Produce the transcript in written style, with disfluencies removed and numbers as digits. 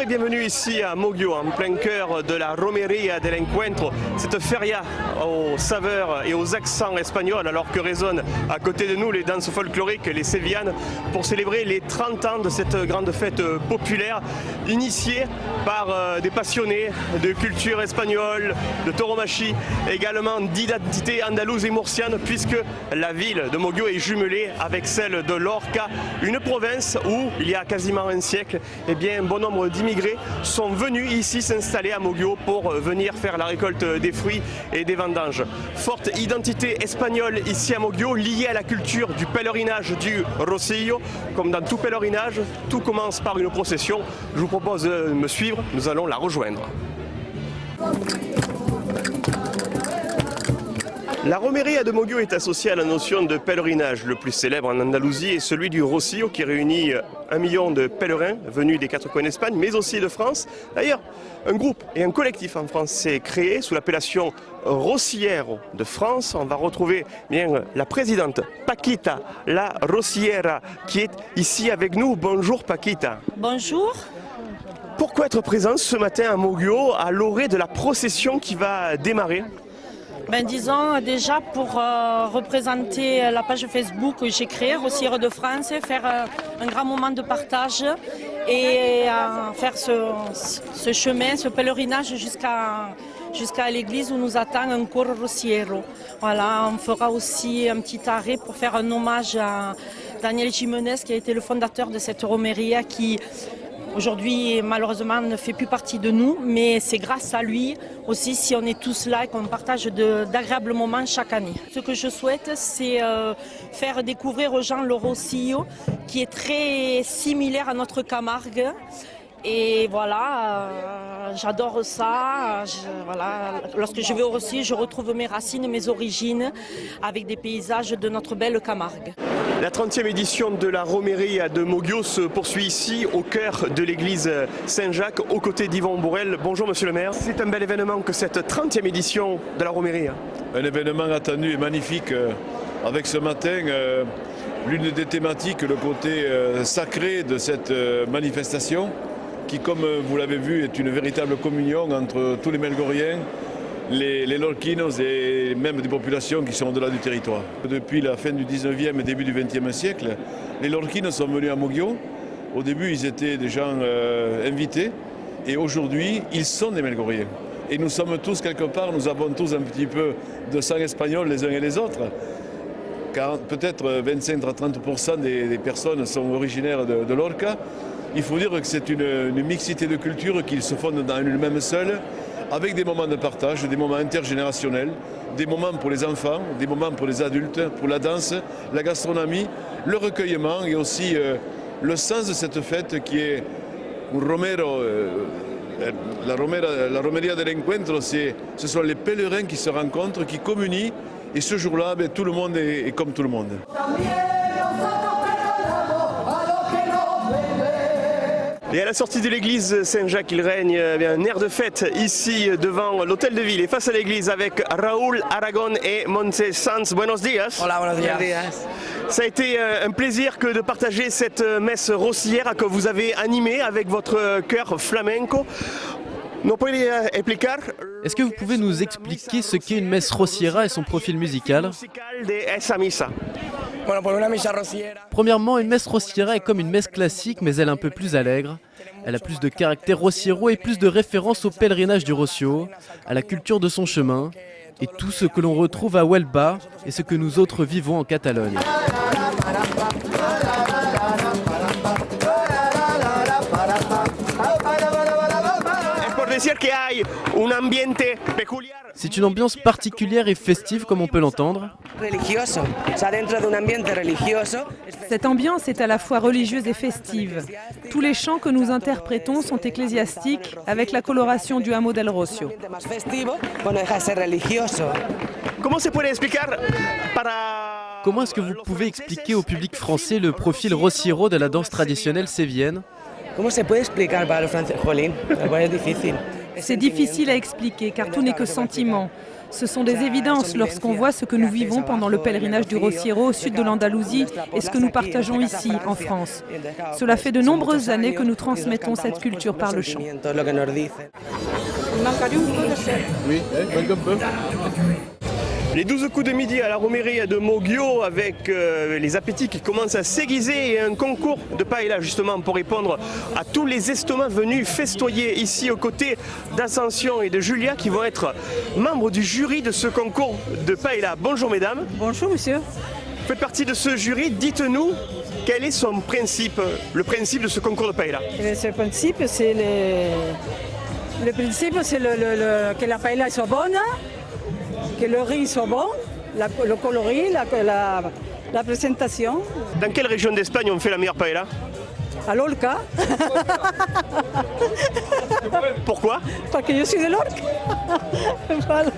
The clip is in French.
et bienvenue ici à Moggio, en plein cœur de la Romería del Encuentro, cette feria aux saveurs et aux accents espagnols, alors que résonnent à côté de nous les danses folkloriques, les sévillanes, pour célébrer les 30 ans de cette grande fête populaire, initiée par des passionnés de culture espagnole, de tauromachie, également d'identité andalouse et murciane, puisque la ville de Moggio est jumelée avec celle de Lorca, une province où, il y a quasiment un siècle, eh bien, un bon nombre d'immigrés sont venus ici s'installer à Moggio pour venir faire la récolte des fruits et des vendanges. Forte identité espagnole ici à Moggio, liée à la culture du pèlerinage du Rocío. Comme dans tout pèlerinage, tout commence par une procession. Je vous propose de me suivre, nous allons la rejoindre. La Romería de Moggio est associée à la notion de pèlerinage. Le plus célèbre en Andalousie est celui du Rocío qui réunit 1 million de pèlerins venus des 4 coins d'Espagne, mais aussi de France. D'ailleurs, un groupe et un collectif en France s'est créé sous l'appellation Rociero de France. On va retrouver bien la présidente Paquita, la Rociera, qui est ici avec nous. Bonjour Paquita. Bonjour. Pourquoi être présente ce matin à Moggio à l'orée de la procession qui va démarrer ? Disons déjà pour représenter la page Facebook que j'ai créée, Rociero de France, faire un grand moment de partage et faire ce chemin, ce pèlerinage jusqu'à l'église où nous attend un coro Rociero. Voilà, on fera aussi un petit arrêt pour faire un hommage à Daniel Jiménez qui a été le fondateur de cette romeria qui aujourd'hui, malheureusement, ne fait plus partie de nous, mais c'est grâce à lui aussi si on est tous là et qu'on partage d'agréables moments chaque année. Ce que je souhaite, c'est faire découvrir aux gens le Rocío, qui est très similaire à notre Camargue. Et voilà, j'adore ça. Lorsque je vais au Rocío, je retrouve mes racines, mes origines, avec des paysages de notre belle Camargue. La 30e édition de la Romería de Moggio se poursuit ici, au cœur de l'église Saint-Jacques, aux côtés d'Yvon Bourrel. Bonjour Monsieur le maire. C'est un bel événement que cette 30e édition de la Romería. Un événement attendu et magnifique, avec ce matin l'une des thématiques, le côté sacré de cette manifestation, qui, comme vous l'avez vu, est une véritable communion entre tous les Melgoriens, les Lorquinos et même des populations qui sont au-delà du territoire. Depuis la fin du 19e et début du 20e siècle, les Lorquinos sont venus à Moggio. Au début, ils étaient des gens invités et aujourd'hui, ils sont des Melgoriens. Et nous sommes tous quelque part, nous avons tous un petit peu de sang espagnol les uns et les autres. Car peut-être 25-30% des personnes sont originaires de Lorca. Il faut dire que c'est une mixité de cultures qui se fondent dans une même seule, avec des moments de partage, des moments intergénérationnels, des moments pour les enfants, des moments pour les adultes, pour la danse, la gastronomie, le recueillement et aussi le sens de cette fête qui est un Romero. La Romería del Encuentro, ce sont les pèlerins qui se rencontrent, qui communient, et ce jour-là, tout le monde est comme tout le monde. Et à la sortie de l'église Saint-Jacques, il règne un air de fête ici devant l'hôtel de ville et face à l'église avec Raúl Aragon et Montse Sanz. Buenos días. Hola, buenos días. Ça a été un plaisir de partager cette messe rociera que vous avez animée avec votre chœur flamenco. Est-ce que vous pouvez nous expliquer ce qu'est une messe rociera et son profil musical ? Premièrement, une messe rociera est comme une messe classique, mais elle est un peu plus allègre. Elle a plus de caractère rociero et plus de références au pèlerinage du Rocío, à la culture de son chemin, et tout ce que l'on retrouve à Huelva et ce que nous autres vivons en Catalogne. C'est une ambiance particulière et festive comme on peut l'entendre. Cette ambiance est à la fois religieuse et festive. Tous les chants que nous interprétons sont ecclésiastiques avec la coloration du hameau del Rocío. Comment est-ce que vous pouvez expliquer au public français le profil rociero de la danse traditionnelle sévienne ? C'est difficile à expliquer car tout n'est que sentiment. Ce sont des évidences lorsqu'on voit ce que nous vivons pendant le pèlerinage du Rociero au sud de l'Andalousie et ce que nous partageons ici, en France. Cela fait de nombreuses années que nous transmettons cette culture par le chant. Oui, manque un peu. Les 12 coups de midi à la romeria de Moggio avec les appétits qui commencent à s'aiguiser et un concours de paella justement pour répondre à tous les estomacs venus festoyer ici aux côtés d'Ascension et de Julia qui vont être membres du jury de ce concours de paella. Bonjour mesdames. Bonjour monsieur. Vous faites partie de ce jury, dites-nous quel est son principe, le principe de ce concours de paella. Le principe c'est que la paella soit bonne, que le riz soit bon, le coloris, la présentation. Dans quelle région d'Espagne on fait la meilleure paella? À l'Olca. Pourquoi? Parce que je suis de l'Orca. Voilà.